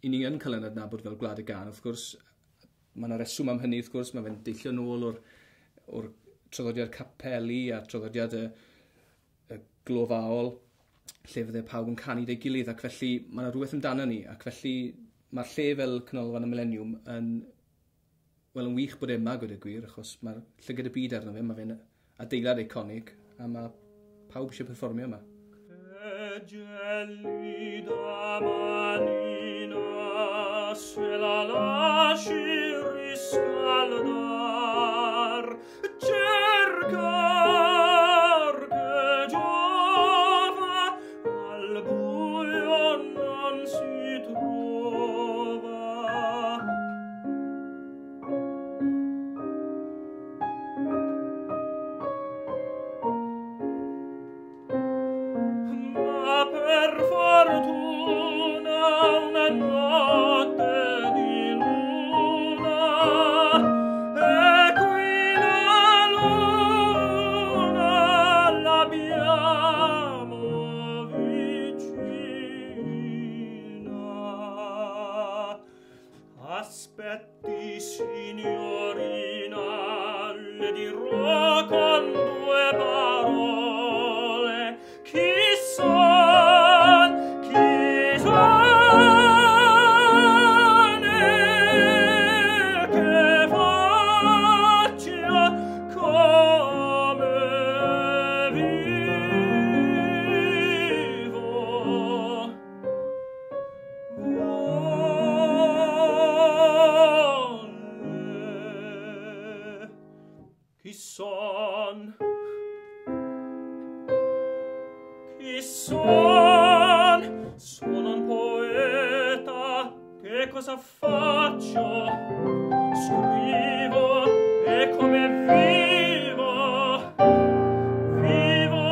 i ni yn cael yn adnabod fel Gwlad y Gân, wrth gwrs, mae yna reswm am hynny, wrth gwrs, mae fe'n deillio nôl o'r traddodiad capeli a traddodiad y glofaol, lle fydde pawb yn canu deu gilydd, ac felly mae yna rhywbeth amdano ni, ac felly mae'r lle fel Canolfan y Millennium yn wych bod e yma, gyda gwir, achos mae'r llygad y byd arno fe, mae fe'n adeilad eiconig, a mae pawb eisiau perfformio yma. Gelida manina se la lasci riscaldar, cercar che giova, al buio non si trova. Ma per fortuna una notte di luna, e qui la luna l'abbiamo vicina. Aspetti, signorina, le dirò con due parole chi son e che faccia come vivo. Chi son? Chi son? Sono un poeta. Che cosa faccio? Scrivo. E come vivo? Vivo.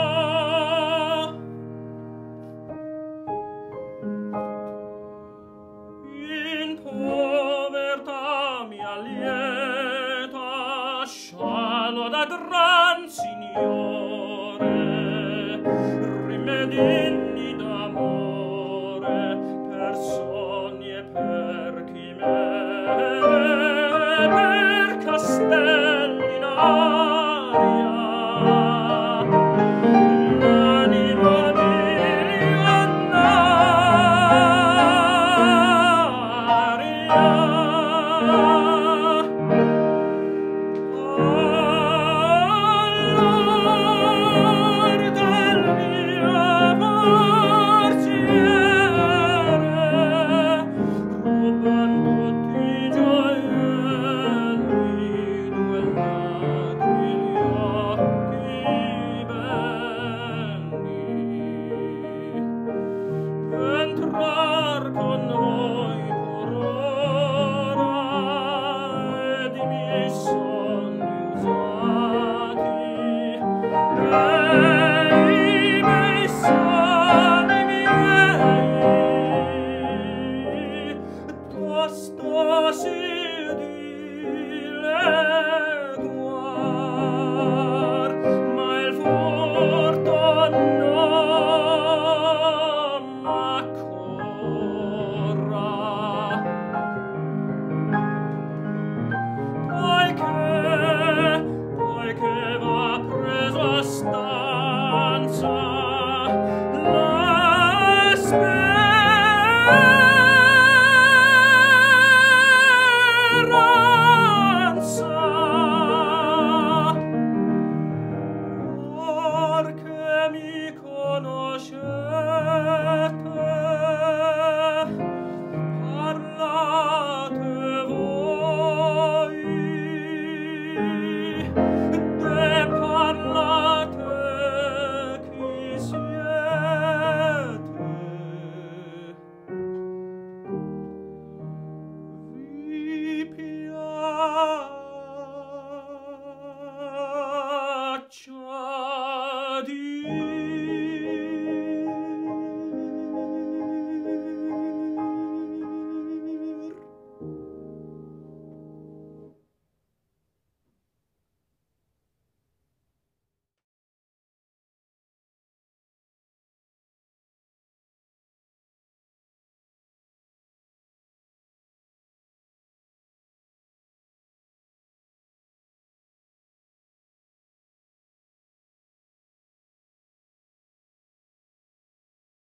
In povertà mia lieta, scialo da gran signore, rimedi